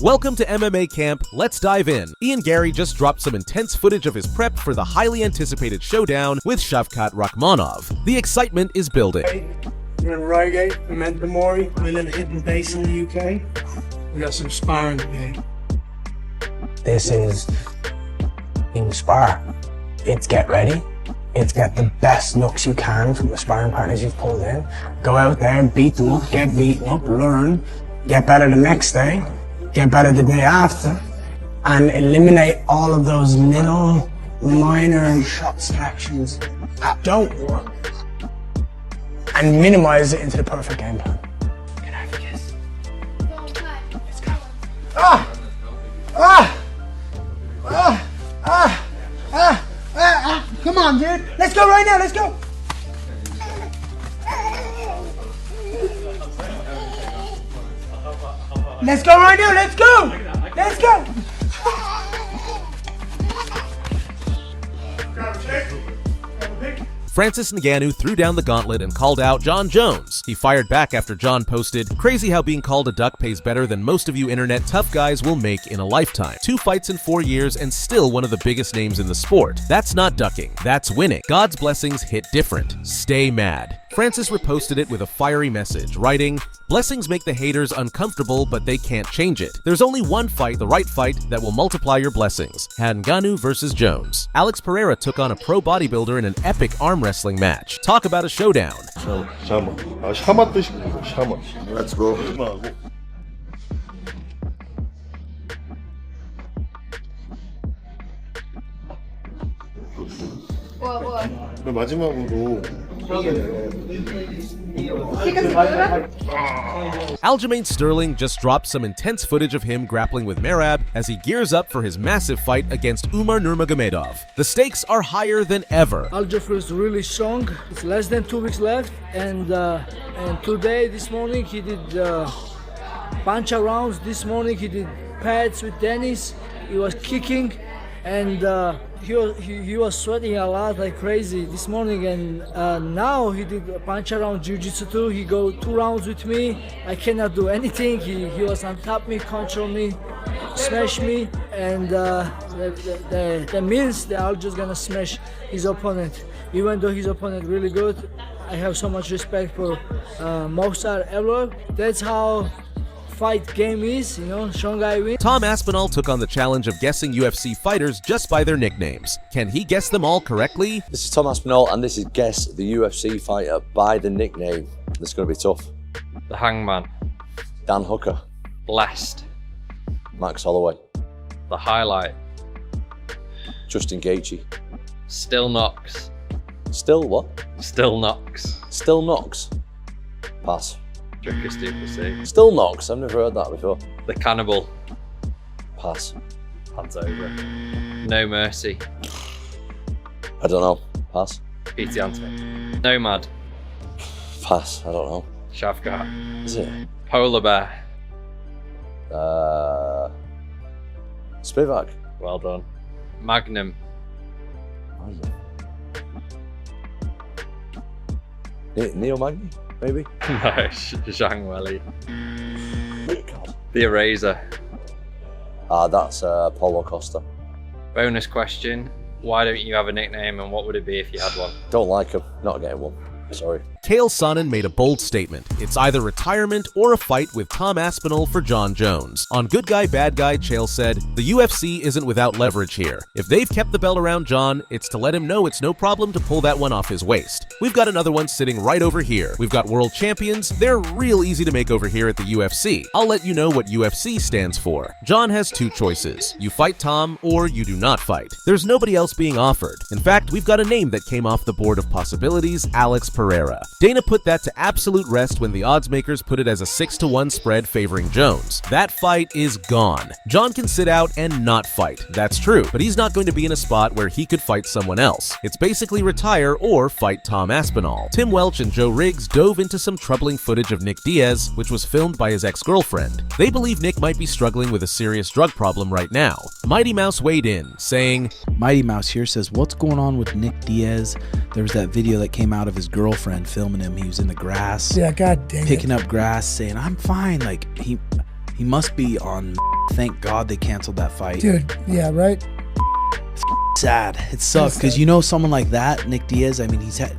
Welcome to MMA Camp, let's dive in. Garry just dropped some intense footage of his prep for the highly anticipated showdown with Shavkat Rakhmonov. The excitement is building. We're in Reigate, Memento Mori. We're in a hidden base in the UK. We got some sparring today. This is in spar. It's get ready. It's get the best looks you can from the sparring partners you've pulled in. Go out there and beat them up, get beaten up, learn, get better the next day, get better the day after, and eliminate all of those little minor shot selections that don't work and minimize it into the perfect game plan. Can I have a kiss? Let's go. Come on, dude. Let's go right now. Let's go. Let's go right now. Let's go. Let's go. Francis Ngannou threw down the gauntlet and called out Jon Jones. He fired back after Jon posted, "Crazy how being called a duck pays better than most of you internet tough guys will make in a lifetime. 2 fights in 4 years and still one of the biggest names in the sport. That's not ducking, that's winning. God's blessings hit different. Stay mad." Francis reposted it with a fiery message, writing, "Blessings make the haters uncomfortable, but they can't change it. There's only one fight, the right fight, that will multiply your blessings. Ngannou versus Jones." Alex Pereira took on a pro bodybuilder in an epic arm wrestling match. Talk about a showdown. 샤먼. 샤먼 뜻이 샤먼. Let's go. 마지막으로 Aljamain Sterling just dropped some intense footage of him grappling with Merab as he gears up for his massive fight against Umar Nurmagomedov. The stakes are higher than ever. Aljamain is really strong. It's less than 2 weeks left, and today, this morning, he did bunch of rounds. This morning he did pads with Dennis. He was kicking, and he was sweating a lot like crazy this morning, and now he did a bunch around jiu-jitsu too. He go 2 rounds with me. I cannot do anything. He was on top of me, control me, smash me, and that means they are just gonna smash his opponent. Even though his opponent really good, I have so much respect for Mokhtar Evlov. That's how fight game is, you know, strong guy wins. Tom Aspinall took on the challenge of guessing UFC fighters just by their nicknames. Can he guess them all correctly? This is Tom Aspinall, and this is Guess the UFC fighter by the nickname. This is going to be tough. The Hangman. Dan Hooker. Blessed. Max Holloway. The Highlight. Justin Gaethje. Still Knox. Still what? Still Knox. Still Knox. Pass. Tricky stupid. Still Knox, I've never heard that before. The Cannibal. Pass. Hands over. No Mercy. I don't know. Pass. P.T. Anthony. Nomad. Pass. I don't know. Shavkat. Is it? Polar Bear. Spivak. Well done. Magnum. Neo Magni, maybe? No, Zhang Weili. The Eraser. That's Paulo Costa. Bonus question. Why don't you have a nickname, and what would it be if you had one? Don't like him. Not getting one. Sorry. Chael Sonnen made a bold statement. It's either retirement or a fight with Tom Aspinall for Jon Jones. On Good Guy, Bad Guy, Chael said, "The UFC isn't without leverage here. If they've kept the belt around Jon, it's to let him know it's no problem to pull that one off his waist. We've got another one sitting right over here. We've got world champions. They're real easy to make over here at the UFC. I'll let you know what UFC stands for. Jon has 2 choices. You fight Tom or you do not fight. There's nobody else being offered. In fact, we've got a name that came off the board of possibilities, Alex Pereira. Dana put that to absolute rest when the odds makers put it as a 6-1 spread favoring Jones. That fight is gone. Jon can sit out and not fight. That's true, but he's not going to be in a spot where he could fight someone else. It's basically retire or fight Tom Aspinall." Tim Welch and Joe Riggs dove into some troubling footage of Nick Diaz, which was filmed by his ex-girlfriend. They believe Nick might be struggling with a serious drug problem right now. Mighty Mouse weighed in, saying, Mighty Mouse here says, what's going on with Nick Diaz? There was that video that came out of his girlfriend filming him. He was in the grass. Yeah, god dang picking up grass, saying, I'm fine. Like, he He must be on. Thank God they canceled that fight. Dude, yeah, right? Sad. It sucks because you know someone like that, Nick Diaz. I mean, he's had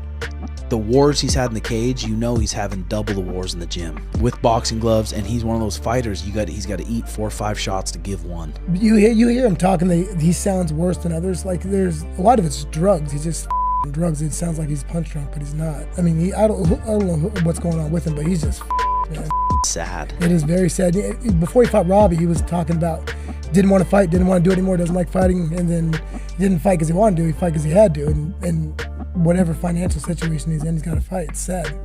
the wars he's had in the cage. You know he's having double the wars in the gym with boxing gloves, and he's one of those fighters. He's got to eat 4 or 5 shots to give one. You hear him talking. He sounds worse than others. Like there's a lot of it's drugs. He's just drugs. It sounds like he's punch drunk, but he's not. I mean, I don't know what's going on with him, but he's just man. Sad. It is very sad. Before he fought Robbie, he was talking about didn't want to fight, didn't want to do it anymore, doesn't like fighting, and then he didn't fight because he wanted to. He fight because he had to, and whatever financial situation he's in, he's got to fight. It's sad.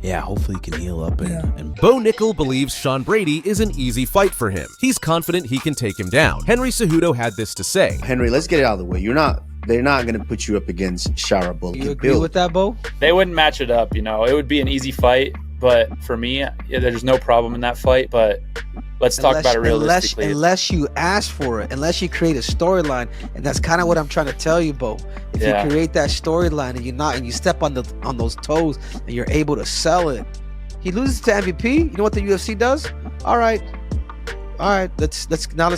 Yeah, hopefully he can heal up. And Bo Nickal believes Sean Brady is an easy fight for him. He's confident he can take him down. Henry Cejudo had this to say. Henry, let's get it out of the way. They're not going to put you up against Sharabul. You agree with that, Bo? They wouldn't match it up, It would be an easy fight, but for me, there's no problem in that fight, but let's talk about it realistically. Unless you ask for it, unless you create a storyline, and that's kind of what I'm trying to tell you, Bo. If you create that storyline and you step on those toes and you're able to sell it, he loses to MVP. You know what the UFC does? All right, let's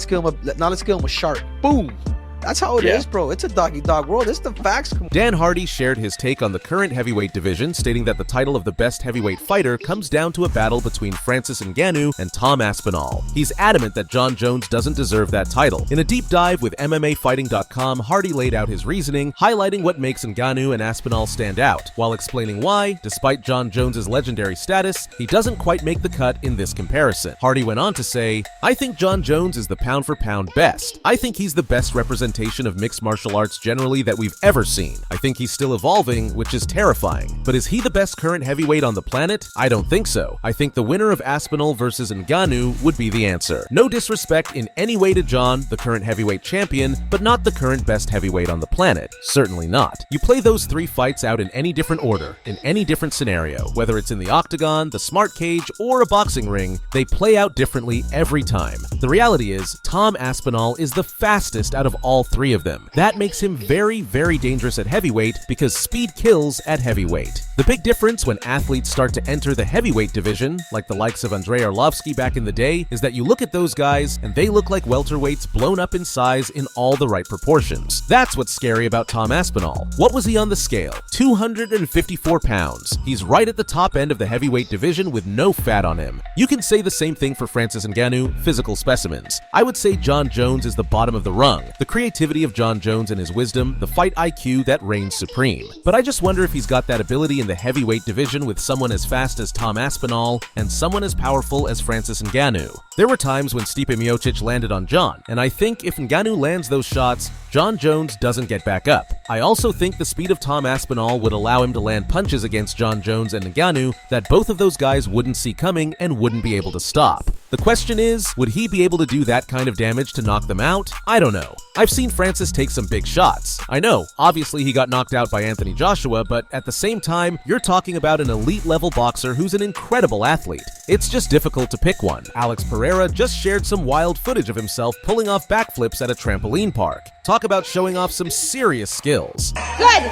kill him with shark. Boom. That's how it is, bro. It's a dog-eat-dog world. It's the facts. Dan Hardy shared his take on the current heavyweight division, stating that the title of the best heavyweight fighter comes down to a battle between Francis Ngannou and Tom Aspinall. He's adamant that Jon Jones doesn't deserve that title. In a deep dive with MMAfighting.com, Hardy laid out his reasoning, highlighting what makes Ngannou and Aspinall stand out, while explaining why, despite Jon Jones' legendary status, he doesn't quite make the cut in this comparison. Hardy went on to say, "I think Jon Jones is the pound-for-pound best. I think he's the best representation of mixed martial arts generally that we've ever seen. I think he's still evolving, which is terrifying. But is he the best current heavyweight on the planet? I don't think so. I think the winner of Aspinall versus Ngannou would be the answer. No disrespect in any way to Jon, the current heavyweight champion, but not the current best heavyweight on the planet. Certainly not. You play those 3 fights out in any different order, in any different scenario, whether it's in the octagon, the smart cage, or a boxing ring, they play out differently every time. The reality is, Tom Aspinall is the fastest out of all 3 of them. That makes him very, very dangerous at heavyweight because speed kills at heavyweight. The big difference when athletes start to enter the heavyweight division, like the likes of Andrei Arlovsky back in the day, is that you look at those guys and they look like welterweights blown up in size in all the right proportions. That's what's scary about Tom Aspinall. What was he on the scale? 254 pounds. He's right at the top end of the heavyweight division with no fat on him. You can say the same thing for Francis Ngannou, physical specimens. I would say Jon Jones is the bottom of the rung. The creativity of Jon Jones and his wisdom, the fight IQ that reigns supreme. But I just wonder if he's got that ability in the heavyweight division with someone as fast as Tom Aspinall and someone as powerful as Francis Ngannou. There were times when Stipe Miocic landed on Jon, and I think if Ngannou lands those shots, Jon Jones doesn't get back up. I also think the speed of Tom Aspinall would allow him to land punches against Jon Jones and Ngannou that both of those guys wouldn't see coming and wouldn't be able to stop. The question is, would he be able to do that kind of damage to knock them out? I don't know. I've seen Francis take some big shots. I know, obviously he got knocked out by Anthony Joshua, but at the same time, you're talking about an elite-level boxer who's an incredible athlete. It's just difficult to pick one. Alex Pereira just shared some wild footage of himself pulling off backflips at a trampoline park. Talk about showing off some serious skills. Good!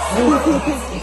Woo!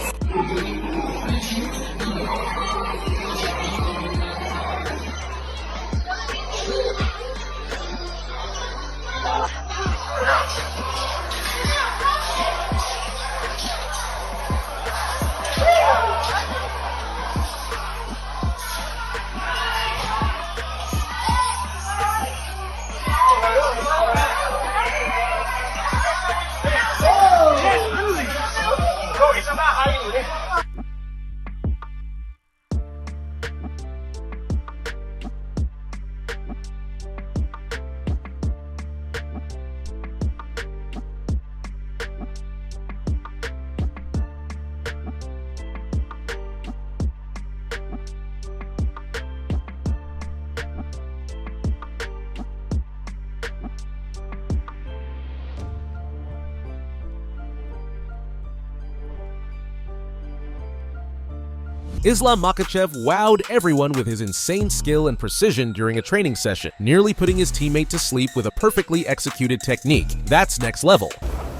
Islam Makhachev wowed everyone with his insane skill and precision during a training session, nearly putting his teammate to sleep with a perfectly executed technique. That's next level.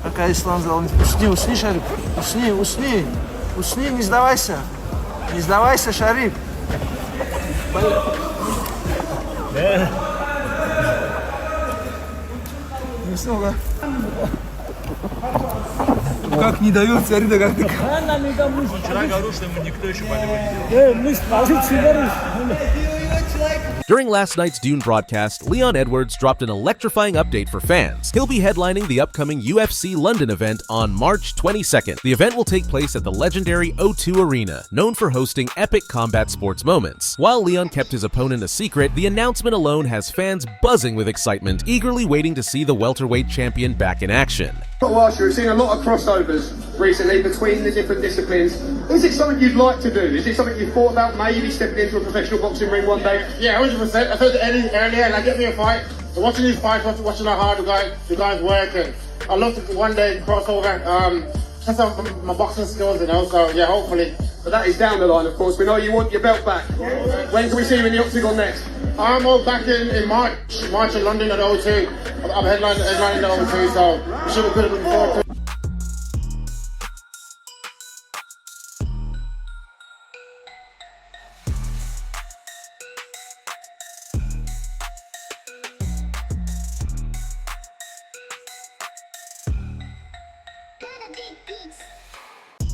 Пока Ислам сказал, усни, Шарик, усни, не сдавайся. Не сдавайся, Шариф. Ну снова. Как не дают, смотри, да как ты. Вчера говорил, что ему никто еще не делал. During last night's Dune broadcast, Leon Edwards dropped an electrifying update for fans. He'll be headlining the upcoming UFC London event on March 22nd. The event will take place at the legendary O2 Arena, known for hosting epic combat sports moments. While Leon kept his opponent a secret, the announcement alone has fans buzzing with excitement, eagerly waiting to see the welterweight champion back in action. We've seen a lot of crossovers recently between the different disciplines. Is it something you'd like to do? Is it something you've thought about maybe stepping into a professional boxing ring one day? Yeah, 100%. I said to Eddie earlier, like, get me a fight. So watching these fights, watching how hard the guys work, and I'd love to one day cross over. Test out my boxing skills, you know. So yeah, hopefully. But that is down the line, of course. We know you want your belt back. When can we see you in the octagon next? I'm all back in March in London at O2. I'm headlining the O2, so we should be good looking forward to it.